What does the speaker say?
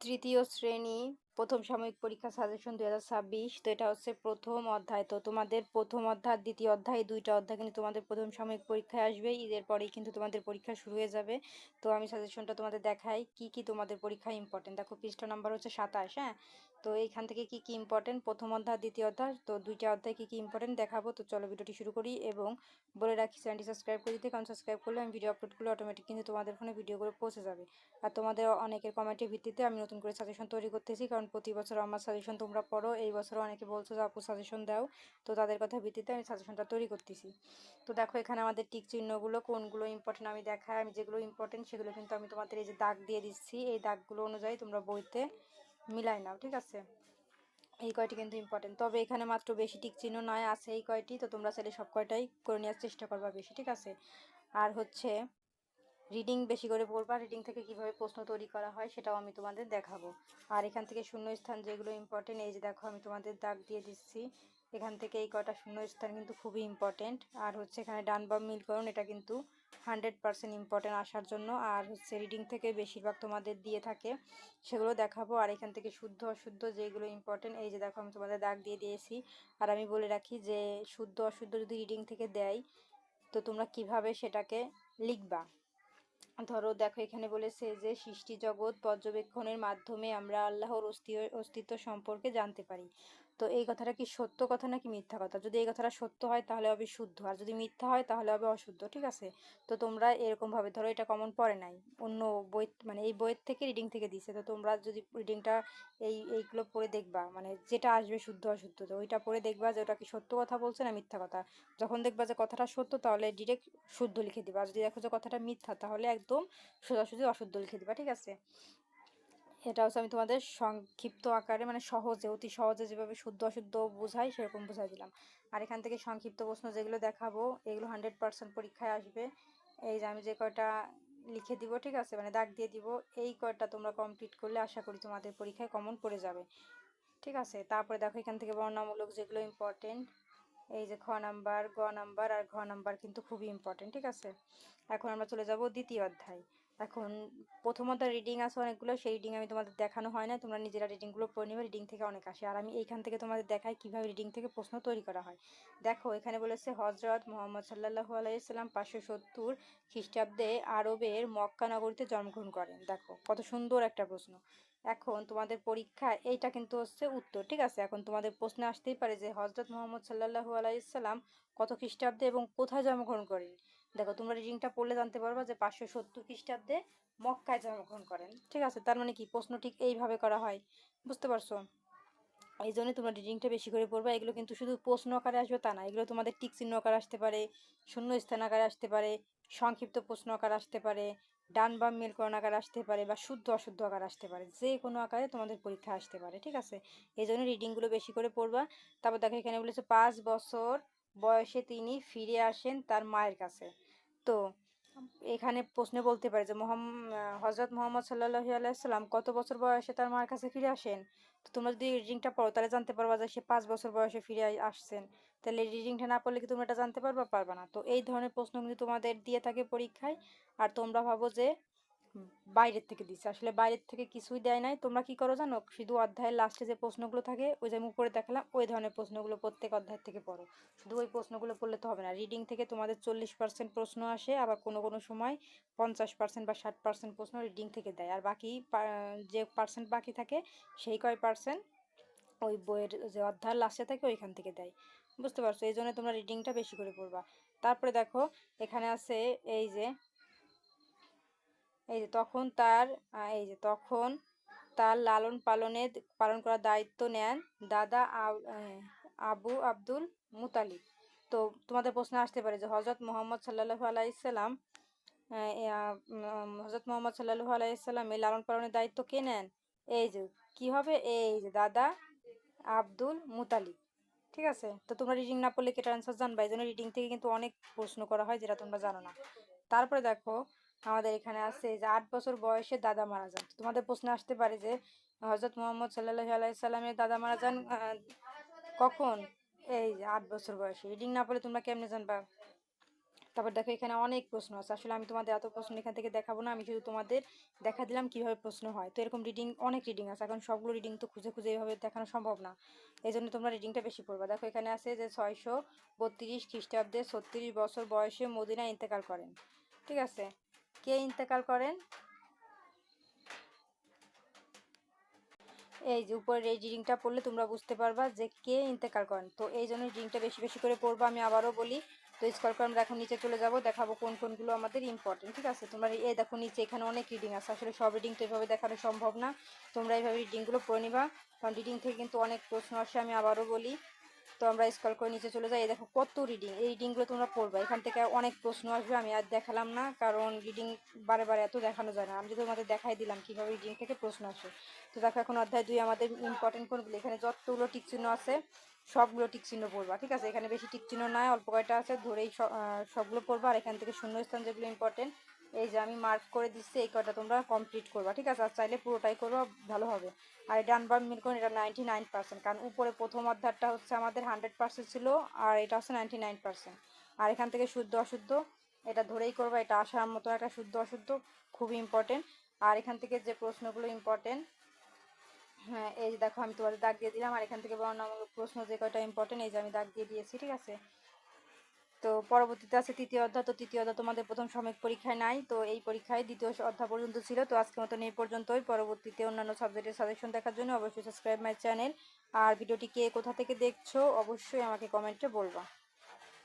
তৃতীয় শ্রেণী প্রথম সাময়িক পরীক্ষা সাজেশন 2026। তো এটা হচ্ছে প্রথম অধ্যায়। তো তোমাদের প্রথম অধ্যায় দ্বিতীয় অধ্যায় দুইটা অধ্যায় কিন্তু তোমাদের প্রথম সাময়িক পরীক্ষায় আসবে। ঈদের পরেই কিন্তু তোমাদের পরীক্ষা শুরু হয়ে যাবে। তো আমি সাজেশনটা তোমাদের দেখাই কি কি তোমাদের পরীক্ষায় ইম্পর্টেন্ট। দেখো পৃষ্ঠা নাম্বার হচ্ছে 27। হ্যাঁ, তো এইখান থেকে কি কি ইম্পর্টেন্ট প্রথম অধ্যায় দ্বিতীয় অধ্যায়, তো দুইটা অধ্যায় কি কি ইম্পর্টেন্ট দেখাবো। তো চলো ভিডিওটি শুরু করি এবং বলে রাখি চ্যানেলটি সাবস্ক্রাইব করে দিতে, কারণ সাবস্ক্রাইব করলে আমি ভিডিও আপলোড করলে অটোমেটিক কিন্তু তোমাদের ফোনে ভিডিওগুলো পৌঁছে যাবে। আর তোমাদের অনেকের কমেন্টের ভিত্তিতে আমি নতুন করে সাজেশন তৈরি করতেছি, কারণ প্রতি বছর আমার সাজেশন তোমরা পড়ো, এই বছরও অনেকে বলছো যে আপু সাজেশন দাও। তো তাদের কথা ভিত্তিতে আমি সাজেশনটা তৈরি করতেছি। তো দেখো এখানে আমাদের টিক চিহ্নগুলো কোনগুলো ইম্পর্টেন্ট আমি দেখাই। আমি যেগুলো ইম্পর্টেন্ট সেগুলো কিন্তু আমি তোমাদের এই যে দাগ দিয়ে দিচ্ছি, এই দাগগুলো অনুযায়ী তোমরা বইতে মিলাই নাও, ঠিক আছে। এই কয়টি কিন্তু ইম্পর্টেন্ট, তবে এখানে মাত্র বেশি টিক চিহ্ন নয়, আছে এই কয়টি। তো তোমরা চাইলে সব কয়টাই করে নেওয়ার চেষ্টা করবা বেশি, ঠিক আছে। আর হচ্ছে রিডিং বেশি করে পড়বা, রিডিং থেকে কিভাবে প্রশ্ন তৈরি করা হয় সেটাও আমি তোমাদের দেখাবো। আর এখান থেকে শূন্যস্থান যেগুলো ইম্পর্টেন্ট, এই যে দেখো আমি তোমাদের দাগ দিয়ে দিচ্ছি, এখান থেকে এই কটা শূন্যস্থান কিন্তু খুবই ইম্পর্টেন্ট। আর হচ্ছে এখানে ডান বাম মিলকরণ, এটা কিন্তু 100% ইম্পর্টেন্ট আসার জন্য। আর হচ্ছে রিডিং থেকে বেশিরভাগ তোমাদের দিয়ে থাকে, সেগুলো দেখাবো। আর এখান থেকে শুদ্ধ অশুদ্ধ যেগুলো ইম্পর্টেন্ট, এই যে দেখো আমি তোমাদের দাগ দিয়ে দিয়েছি। আর আমি বলে রাখি যে শুদ্ধ অশুদ্ধ যদি রিডিং থেকে দেয়, তো তোমরা কিভাবে সেটাকে লিখবা। ধরো দেখো এখানে বলেছে যে সৃষ্টি জগৎ পর্যবেক্ষণের মাধ্যমে আমরা আল্লাহর অস্তিত্ব সম্পর্কে জানতে পারি। তো এই কথাটা কি সত্য কথা নাকি মিথ্যা কথা? যদি এই কথাটা সত্য হয় তাহলে হবে শুদ্ধ, আর যদি মিথ্যা হয় তাহলে হবে অশুদ্ধ, ঠিক আছে। তো তোমরা এরকম ভাবে ধরো এটা কমন পড়ে নাই, অন্য বই মানে এই বইয়ের থেকে রিডিং থেকে দিছে, তো তোমরা যদি রিডিংটা এইগুলো পড়ে দেখবা, মানে যেটা আসবে শুদ্ধ অশুদ্ধ, তো ওইটা পড়ে দেখবা যে ওটা কি সত্য কথা বলছে না মিথ্যা কথা। যখন দেখবা যে কথাটা সত্য তাহলে ডিরেক্ট শুদ্ধ লিখে দিবা, আর যদি দেখো যে কথাটা মিথ্যা তাহলে একদম সোজাসুজি অশুদ্ধ লিখে দিবা, ঠিক আছে। এটা হচ্ছে আমি তোমাদের সংক্ষিপ্ত আকারে মানে সহজে অতি সহজে যেভাবে শুদ্ধ অশুদ্ধ বোঝাই সেরকম বোঝাই দিলাম। আর এখান থেকে সংক্ষিপ্ত প্রশ্ন যেগুলো দেখাবো এগুলো 100% পরীক্ষায় আসবে। এই যে আমি যে কয়টা লিখে দিব, ঠিক আছে, মানে দাগ দিয়ে দিব, এই কয়টা তোমরা কমপ্লিট করলে আশা করি তোমাদের পরীক্ষায় কমন পড়ে যাবে, ঠিক আছে। তারপরে দেখো এখান থেকে বর্ণনামূলক যেগুলো ইম্পর্টেন্ট, এই যে খ নাম্বার গ নাম্বার আর ঘ নাম্বার কিন্তু খুবই ইম্পর্টেন্ট, ঠিক আছে। এখন আমরা চলে যাব দ্বিতীয় অধ্যায়। এখন প্রথম অধ্যায় রিডিং আছে অনেকগুলো, সেই রিডিং আমি তোমাদের দেখানো হয় না, তোমরা নিজেরা রিডিংগুলো পড়ে নিবে, রিডিং থেকে অনেক আসে। আর আমি এইখান থেকে তোমাদের দেখাই কিভাবে রিডিং থেকে প্রশ্ন তৈরি করা হয়। দেখো এখানে বলেছে হজরত মোহাম্মদ সাল্লাল্লাহু আলাইহি সাল্লাম 570 খ্রিস্টাব্দে আরবের মক্কা নগরীতে জন্মগ্রহণ করেন। দেখো কত সুন্দর একটা প্রশ্ন। এখন তোমাদের পরীক্ষা এইটা কিন্তু হচ্ছে উত্তর, ঠিক আছে। এখন তোমাদের প্রশ্নে আসতেই পারে যে হজরত মোহাম্মদ সাল্লাল্লাহু আলাইহি সাল্লাম কত খ্রিস্টাব্দে এবং কোথায় জন্মগ্রহণ করেন। দেখো তোমরা রিডিংটা পড়লে জানতে পারবা যে 570 খ্রিস্টাব্দে মক্কায় জন্মগ্রহণ করেন, ঠিক আছে। তার মানে কি প্রশ্ন ঠিক এইভাবে করা হয়, বুঝতে পারছো। এই জন্য তোমরা রিডিংটা বেশি করে পড়বা। এগুলো কিন্তু শুধু প্রশ্ন আকারে আসবে তা না, এগুলো তোমাদের টিক চিহ্ন আকারে আসতে পারে, শূন্য স্থান আকারে আসতে পারে, সংক্ষিপ্ত প্রশ্ন আকারে আসতে পারে, ডান বাম মেলকরণ আকারে আসতে পারে, বা শুদ্ধ অশুদ্ধ আকারে আসতে পারে, যে কোনো আকারে তোমাদের পরীক্ষা আসতে পারে, ঠিক আছে। এই জন্য রিডিংগুলো বেশি করে পড়বা। তারপর দেখো এখানে বলেছে 5 বছর বয়সে তিনি ফিরে আসেন তার মায়ের কাছে। তো এখানে প্রশ্নে বলতে পারে যে হজরত মোহাম্মদ সাল্লাল্লাহু আলাইহি সাল্লাম কত বছর বয়সে তার মায়ের কাছে ফিরে আসেন। তো তোমরা যদি রিডিংটা পড়ো তাহলে জানতে পারবা যে সে 5 বছর বয়সে ফিরে আসছেন। তাহলে রিডিংটা না পড়লে কি তোমরা এটা জানতে পারবা? পারবা না। তো এই ধরনের প্রশ্ন কিন্তু তোমাদের দিয়ে থাকে পরীক্ষায়। আর তোমরা ভাবো যে বাইরের থেকে দিচ্ছে, আসলে বাইরের থেকে কিছুই দেয় নাই। তোমরা কি করো জানো, শুধু অধ্যায়ের লাস্টে যে প্রশ্নগুলো থাকে ওই যে আমি উপরে দেখালাম ওই ধরনের প্রশ্নগুলো প্রত্যেক অধ্যায় থেকে পড়ো। শুধু ওই প্রশ্নগুলো পড়লে তো হবে না, রিডিং থেকে তোমাদের 40% প্রশ্ন আসে, আবার কোনো কোনো সময় 50% বা 60% প্রশ্ন রিডিং থেকে দেয়, আর বাকি যে পার্সেন্ট বাকি থাকে সেই কয় পার্সেন্ট ওই বইয়ের যে অধ্যায়ের লাস্টে থাকে ওইখান থেকে দেয়, বুঝতে পারছো। এই জন্য তোমরা রিডিংটা বেশি করে পড়বা। তারপরে দেখো এখানে আছে এই যে তখন তার তখন তার লালন পালন করার দায়িত্ব নেন দাদা আবু আব্দুল মুতালিব। তো তোমাদের প্রশ্ন আসতে পারে যে হজরত মোহাম্মদ সাল্লাল্লাহু আলাইহি সাল্লাম হজরত মোহাম্মদ সাল্লাল্লাহু আলাইহি সাল্লামের লালন পালনের দায়িত্ব কে নেন? এই যে কি হবে, এই যে দাদা আব্দুল মুতালিব, ঠিক আছে। তো তোমরা রিডিং না পড়লে কেটার অ্যান্সার জানবা, এই জন্য রিডিং থেকে কিন্তু অনেক প্রশ্ন করা হয় যেটা তোমরা জানো না। তারপরে দেখো আমাদের এখানে আছে যে 8 বছর বয়সে দাদা মারা যান। তোমাদের প্রশ্ন আসতে পারে যে হজরত মোহাম্মদ সাল্লাল্লাহু আলাইহি সাল্লামের দাদা মারা যান কখন? এই যে 8 বছর বয়সে। রিডিং না পড়লে তোমরা কেমনে জানবা? তারপর দেখো এখানে অনেক প্রশ্ন আছে। আসলে আমি তোমাদের এত প্রশ্ন এখান থেকে দেখাবো না, আমি শুধু তোমাদের দেখা দিলাম কিভাবে প্রশ্ন হয়। তো এরকম রিডিং, অনেক রিডিং আছে, এখন সবগুলো রিডিং তো খুঁজে খুঁজে এইভাবে দেখানো সম্ভব না, এই জন্য তোমরা রিডিংটা বেশি পড়বা। দেখো এখানে আছে যে 632 খ্রিস্টাব্দে 36 বছর বয়সে মদিনায় ইন্তেকাল করেন। ঠিক আছে, কে ইন্তেকাল করেন? এই যে উপরের এই রিডিংটা পড়লে তোমরা বুঝতে পারবা যে কে ইন্তেকাল করেন। তো এই জন্য রিডিংটা বেশি বেশি করে পড়বা, আমি আবারও বলি। তো স্কল করে আমরা এখন নিচে চলে যাব, দেখাবো কোন কোনগুলো আমাদের ইম্পর্টেন্ট। ঠিক আছে, তোমরা এই দেখো নিচে এখানে অনেক রিডিং আছে, আসলে সব রিডিং তো এভাবে দেখানো সম্ভব না, তোমরা এইভাবে রিডিংগুলো পড়ে নিবা, কারণ রিডিং থেকে কিন্তু অনেক প্রশ্ন আসে, আমি আবারও বলি। তো আমরা স্ক্রল করে নিচে চলে যাই, এই দেখো কত রিডিং, এই রিডিংগুলো তোমরা পড়বা, এখান থেকে অনেক প্রশ্ন আসবে, আমি আর দেখালাম না, কারণ রিডিং বারে বারে এত দেখানো যায় না, আমি যদি তোমাদের দেখাই দিলাম কীভাবে রিডিং থেকে প্রশ্ন আসে। তো দেখো এখন অধ্যায় 2 আমাদের ইম্পর্টেন্ট কোনগুলো, এখানে যতগুলো টিক চিহ্ন আছে সবগুলো টিক চিহ্ন পড়বা। ঠিক আছে, এখানে বেশি টিক চিহ্ন নাই, অল্প কয়টা আছে, ধরেই সবগুলো পড়বা। আর এখান থেকে শূন্যস্থান যেগুলো ইম্পর্টেন্ট, এই যে আমি মার্ক করে দিচ্ছি, এই কয়টা তোমরা কমপ্লিট করবা। ঠিক আছে, আর চাইলে পুরোটাই করবা, ভালো হবে। আর এটা ডান মিল করুন, এটা 99%, কারণ উপরে প্রথম অধ্যায়টা হচ্ছে আমাদের 100% ছিল, আর এটা হচ্ছে 99%। আর এখান থেকে শুদ্ধ অশুদ্ধ এটা ধরেই করবা, এটা আসার মতো একটা শুদ্ধ অশুদ্ধ খুবই ইম্পর্টেন্ট। আর এখান থেকে যে প্রশ্নগুলো ইম্পর্টেন্ট, হ্যাঁ এই যে দেখো আমি তোমাদের দাগ দিয়ে দিলাম, আর এখান থেকে বর্ণনামূলক প্রশ্ন যে কয়টা ইম্পর্টেন্ট এই যে আমি দাগ দিয়ে দিয়েছি। ঠিক আছে, তো পরবর্তীতে আছে তৃতীয় অধ্যায়। তো তৃতীয় অধ্যায় তোমাদের প্রথম সাময়িক পরীক্ষায় নাই, তো এই পরীক্ষায় দ্বিতীয় অধ্যায় পর্যন্ত ছিল। তো আজকের মতন এই পর্যন্তই, পরবর্তীতে অন্যান্য সাবজেক্টের সাজেশন দেখার জন্য অবশ্যই সাবস্ক্রাইব মাই চ্যানেল। আর ভিডিওটি কে কোথা থেকে দেখছো অবশ্যই আমাকে কমেন্টে বলবা।